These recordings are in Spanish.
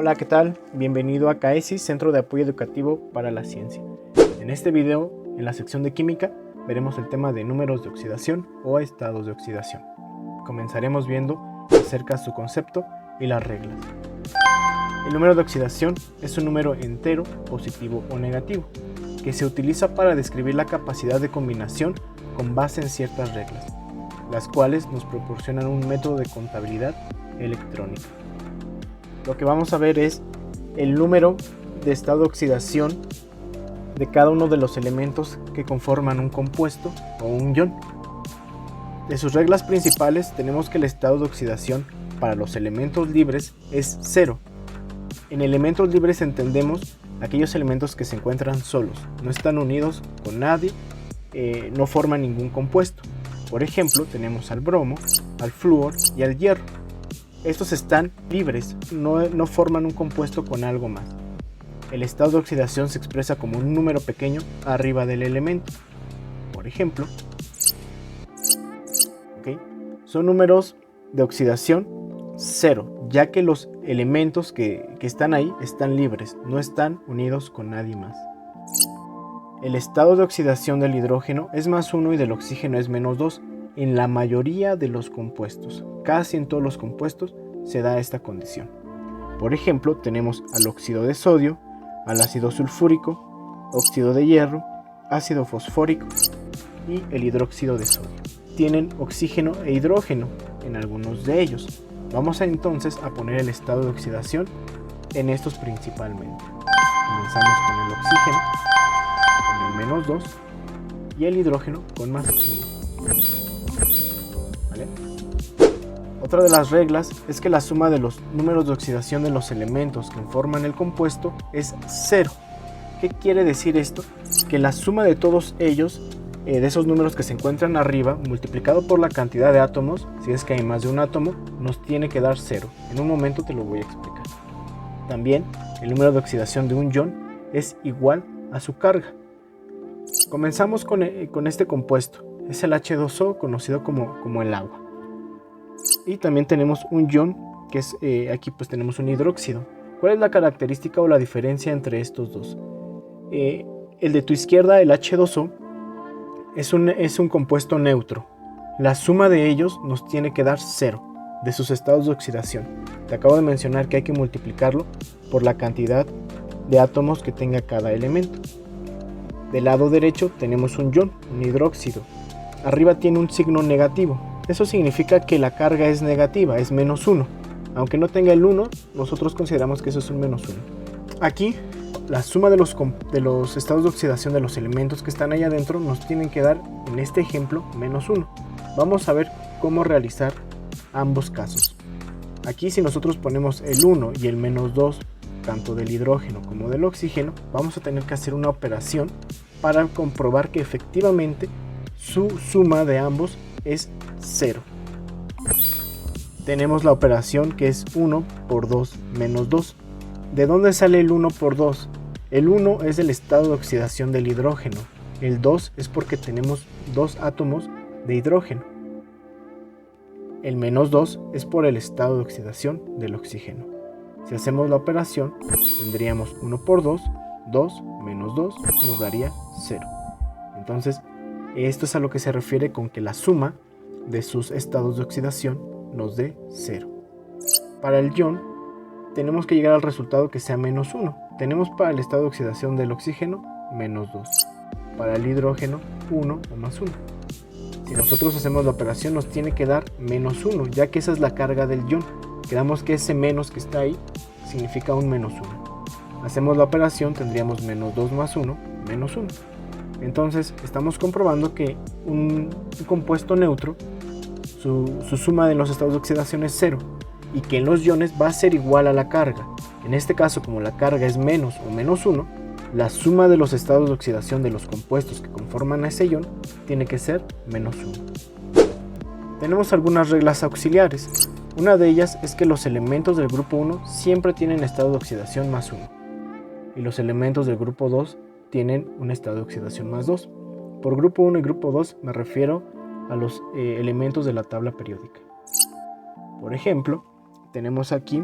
Hola, ¿qué tal? Bienvenido a CAESIS, Centro de Apoyo Educativo para la Ciencia. En este video, en la sección de Química, veremos el tema de números de oxidación o estados de oxidación. Comenzaremos viendo acerca de su concepto y las reglas. El número de oxidación es un número entero, positivo o negativo, que se utiliza para describir la capacidad de combinación con base en ciertas reglas, las cuales nos proporcionan un método de contabilidad electrónica. Lo que vamos a ver es el número de estado de oxidación de cada uno de los elementos que conforman un compuesto o un ion. De sus reglas principales tenemos que el estado de oxidación para los elementos libres es 0. En elementos libres entendemos aquellos elementos que se encuentran solos, no están unidos con nadie, no forman ningún compuesto. Por ejemplo, tenemos al bromo, al flúor y al hierro. Estos están libres, no forman un compuesto con algo más. El estado de oxidación se expresa como un número pequeño arriba del elemento. Por ejemplo, son números de oxidación 0, ya que los elementos que están ahí están libres, no están unidos con nadie más. El estado de oxidación del hidrógeno es +1 y del oxígeno es -2 en la mayoría de los compuestos. Casi en todos los compuestos se da esta condición. Por ejemplo, tenemos al óxido de sodio, al ácido sulfúrico, óxido de hierro, ácido fosfórico y el hidróxido de sodio. Tienen oxígeno e hidrógeno en algunos de ellos. Vamos entonces a poner el estado de oxidación en estos principalmente. Comenzamos con el oxígeno, con el -2 y el hidrógeno con +1. ¿Vale? Otra de las reglas es que la suma de los números de oxidación de los elementos que forman el compuesto es 0. ¿Qué quiere decir esto? Que la suma de todos ellos, de esos números que se encuentran arriba, multiplicado por la cantidad de átomos, si es que hay más de un átomo, nos tiene que dar 0. En un momento te lo voy a explicar. También, el número de oxidación de un ion es igual a su carga. Comenzamos con este compuesto. Es el H2O, conocido como el agua. Y también tenemos un ion, que es, aquí pues tenemos un hidróxido. ¿Cuál es la característica o la diferencia entre estos dos? El de tu izquierda, el H2O, es un compuesto neutro. La suma de ellos nos tiene que dar 0 de sus estados de oxidación. Te acabo de mencionar que hay que multiplicarlo por la cantidad de átomos que tenga cada elemento. Del lado derecho tenemos un ion, un hidróxido. Arriba tiene un signo negativo. Eso significa que la carga es negativa, es -1. Aunque no tenga el 1, nosotros consideramos que eso es un -1. Aquí, la suma de los estados de oxidación de los elementos que están ahí adentro nos tienen que dar, en este ejemplo, -1. Vamos a ver cómo realizar ambos casos. Aquí, si nosotros ponemos el 1 y el -2, tanto del hidrógeno como del oxígeno, vamos a tener que hacer una operación para comprobar que efectivamente su suma de ambos es 0. Tenemos la operación que es 1 por 2 menos 2. ¿De dónde sale el 1 por 2? El 1 es el estado de oxidación del hidrógeno. El 2 es porque tenemos 2 átomos de hidrógeno. El -2 es por el estado de oxidación del oxígeno. Si hacemos la operación, tendríamos 1 por 2, 2 menos 2 nos daría 0. Entonces, esto es a lo que se refiere con que la suma de sus estados de oxidación nos dé 0. Para el ion, tenemos que llegar al resultado que sea -1. Tenemos para el estado de oxidación del oxígeno, -2. Para el hidrógeno, 1 o +1. Si nosotros hacemos la operación, nos tiene que dar -1, ya que esa es la carga del ion. Quedamos que ese menos que está ahí significa un -1. Hacemos la operación, tendríamos -2 más 1, -1. Entonces, estamos comprobando que un compuesto neutro, su suma de los estados de oxidación es 0, y que en los iones va a ser igual a la carga. En este caso, como la carga es menos o -1, la suma de los estados de oxidación de los compuestos que conforman a ese ion tiene que ser -1. Tenemos algunas reglas auxiliares. Una de ellas es que los elementos del grupo 1 siempre tienen estado de oxidación +1, y los elementos del grupo 2 tienen un estado de oxidación +2. Por grupo 1 y grupo 2 me refiero a los elementos de la tabla periódica. Por ejemplo, tenemos aquí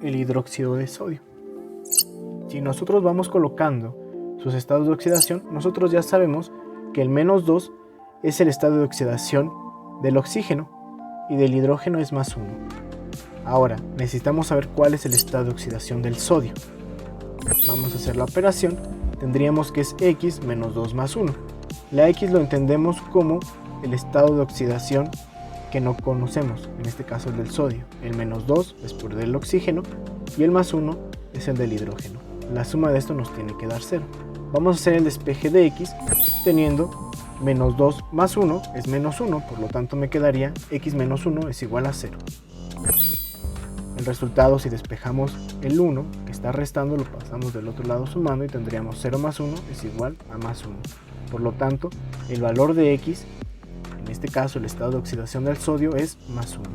el hidróxido de sodio. Si nosotros vamos colocando sus estados de oxidación, nosotros ya sabemos que el -2 es el estado de oxidación del oxígeno y del hidrógeno es +1. Ahora, necesitamos saber cuál es el estado de oxidación del sodio. Vamos a hacer la operación. Tendríamos que es X menos 2 más 1. La X lo entendemos como el estado de oxidación que no conocemos, en este caso el del sodio. El -2 es por el del oxígeno y el +1 es el del hidrógeno. La suma de esto nos tiene que dar 0. Vamos a hacer el despeje de X teniendo -2 más 1 es -1, por lo tanto me quedaría X menos 1 es igual a 0. El resultado, si despejamos el 1 que está restando, lo pasamos del otro lado sumando y tendríamos 0 más 1 es igual a +1. Por lo tanto, el valor de X, en este caso el estado de oxidación del sodio, es +1.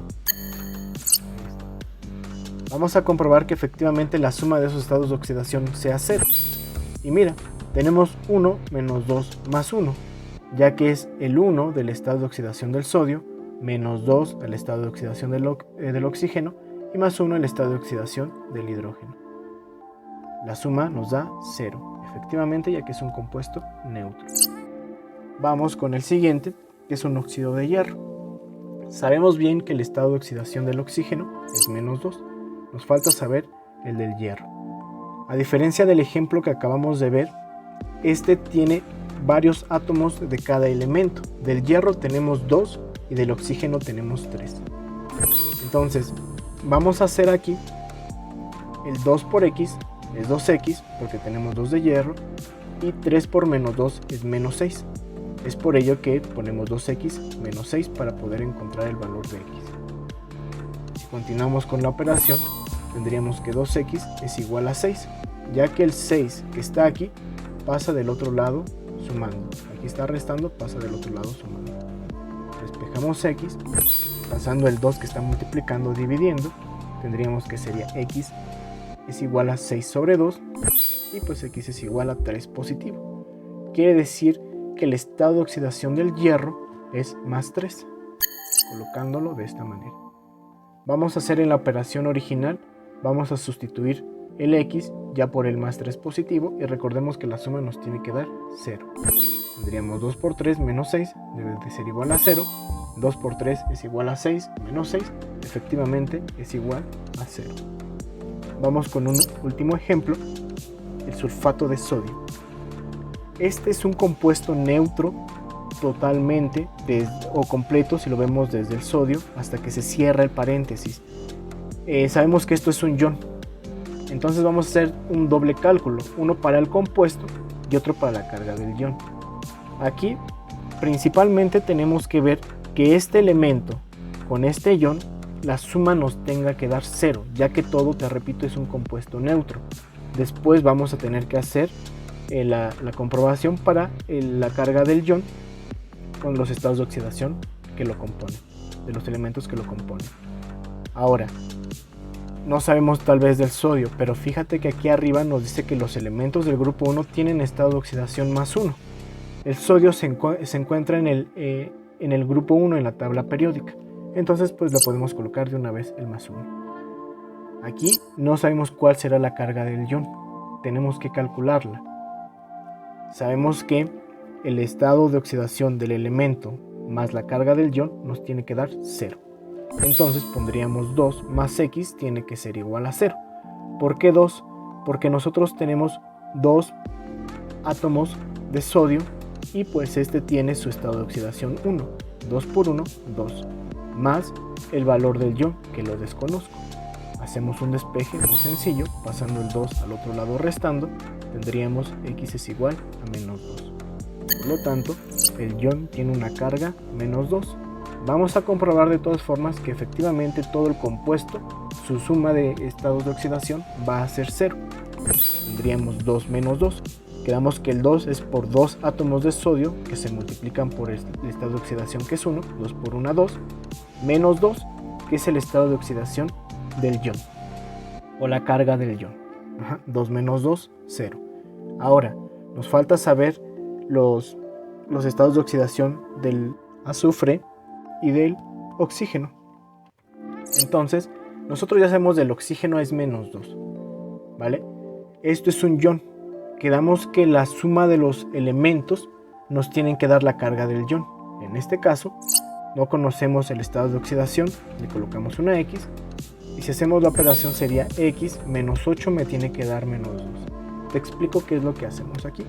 Vamos a comprobar que efectivamente la suma de esos estados de oxidación sea 0. Y mira, tenemos 1 menos 2 más 1, ya que es el 1 del estado de oxidación del sodio, menos 2 el estado de oxidación del oxígeno, y +1 el estado de oxidación del hidrógeno. La suma nos da 0, efectivamente, ya que es un compuesto neutro. Vamos con el siguiente, que es un óxido de hierro. Sabemos bien que el estado de oxidación del oxígeno es -2. Nos falta saber el del hierro. A diferencia del ejemplo que acabamos de ver, este tiene varios átomos de cada elemento. Del hierro tenemos 2 y del oxígeno tenemos 3. Entonces, vamos a hacer aquí el 2 por X es 2X porque tenemos 2 de hierro y 3 por -2 es -6. Es por ello que ponemos 2X menos 6 para poder encontrar el valor de X. Si continuamos con la operación, tendríamos que 2X es igual a 6, ya que el 6 que está aquí pasa del otro lado sumando. Aquí está restando, pasa del otro lado sumando. Despejamos X, pasando el 2 que está multiplicando dividiendo, tendríamos que sería X es igual a 6 sobre 2 y pues X es igual a 3 positivo. Quiere decir que el estado de oxidación del hierro es +3, colocándolo de esta manera. Vamos a hacer en la operación original, vamos a sustituir el X ya por el +3 positivo y recordemos que la suma nos tiene que dar 0. Tendríamos 2 por 3 menos 6, debe de ser igual a 0. 2 por 3 es igual a 6, menos 6, efectivamente es igual a 0. Vamos con un último ejemplo, el sulfato de sodio. Este es un compuesto neutro totalmente o completo si lo vemos desde el sodio hasta que se cierra el paréntesis. Sabemos que esto es un ion, entonces vamos a hacer un doble cálculo, uno para el compuesto y otro para la carga del ion. Aquí principalmente tenemos que ver que este elemento con este ion, la suma nos tenga que dar 0, ya que todo, te repito, es un compuesto neutro. Después vamos a tener que hacer la comprobación para la carga del ion con los estados de oxidación que lo componen, de los elementos que lo componen. Ahora, no sabemos tal vez del sodio, pero fíjate que aquí arriba nos dice que los elementos del grupo 1 tienen estado de oxidación +1. El sodio se encuentra en el grupo 1 en la tabla periódica. Entonces pues le podemos colocar de una vez el +1. Aquí no sabemos cuál será la carga del ion. Tenemos que calcularla. Sabemos que el estado de oxidación del elemento más la carga del ion nos tiene que dar 0. Entonces pondríamos 2 más X tiene que ser igual a 0. ¿Por qué 2? Porque nosotros tenemos 2 átomos de sodio y pues este tiene su estado de oxidación 1. 2 por 1, 2. Más el valor del ion, que lo desconozco. Hacemos un despeje muy sencillo, pasando el 2 al otro lado restando, tendríamos X es igual a -2. Por lo tanto, el ion tiene una carga -2. Vamos a comprobar de todas formas que efectivamente todo el compuesto, su suma de estados de oxidación va a ser 0. Tendríamos 2 menos 2. Quedamos que el 2 es por 2 átomos de sodio que se multiplican por el estado de oxidación que es 1, 2 por 1, 2, menos 2, que es el estado de oxidación del ion, o la carga del ion. 2 menos 2, 0. Ahora, nos falta saber los estados de oxidación del azufre y del oxígeno. Entonces, Nosotros ya sabemos del oxígeno es menos 2, ¿vale? Esto es un ion. Quedamos que la suma de los elementos nos tienen que dar la carga del ion. En este caso, no conocemos el estado de oxidación, le colocamos una X, y si hacemos la operación sería X menos 8 me tiene que dar menos 2. Te explico qué es lo que hacemos aquí.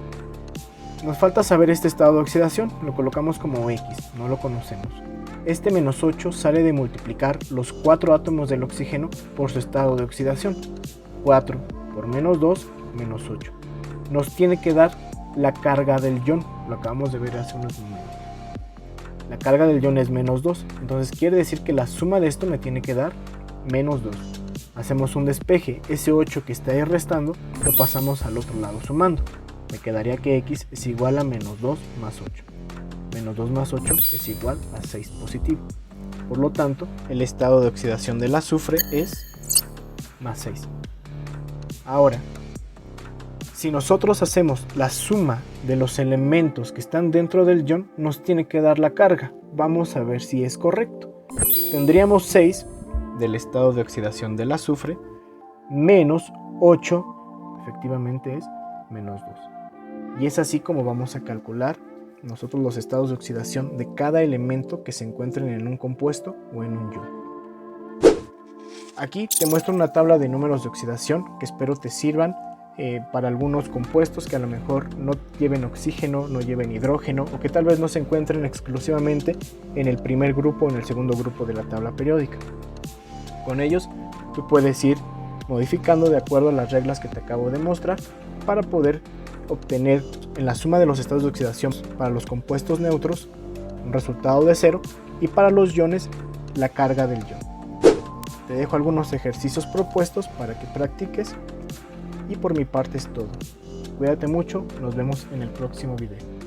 Nos falta saber este estado de oxidación, lo colocamos como X, no lo conocemos. Este menos 8 sale de multiplicar los 4 átomos del oxígeno por su estado de oxidación. 4 por menos 2, menos 8. Nos tiene que dar la carga del ion, lo acabamos de ver hace unos momentos. La carga del ion es menos 2, entonces quiere decir que la suma de esto me tiene que dar menos 2. Hacemos un despeje, ese 8 que está ahí restando lo pasamos al otro lado sumando. Me quedaría que X es igual a menos 2 más 8. Menos 2 más 8 es igual a 6 positivo. Por lo tanto, el estado de oxidación del azufre es más 6. Ahora, si nosotros hacemos la suma de los elementos que están dentro del ion, nos tiene que dar la carga. Vamos a ver si es correcto. Tendríamos 6 del estado de oxidación del azufre menos 8, efectivamente es menos 2. Y es así como vamos a calcular nosotros los estados de oxidación de cada elemento que se encuentren en un compuesto o en un ion. Aquí te muestro una tabla de números de oxidación que espero te sirvan para algunos compuestos que a lo mejor no lleven oxígeno, no lleven hidrógeno o que tal vez no se encuentren exclusivamente en el primer grupo o en el segundo grupo de la tabla periódica. Con ellos tú puedes ir modificando de acuerdo a las reglas que te acabo de mostrar para poder obtener en la suma de los estados de oxidación para los compuestos neutros un resultado de 0 y para los iones la carga del ion. Te dejo algunos ejercicios propuestos para que practiques y por mi parte es todo. Cuídate mucho, nos vemos en el próximo video.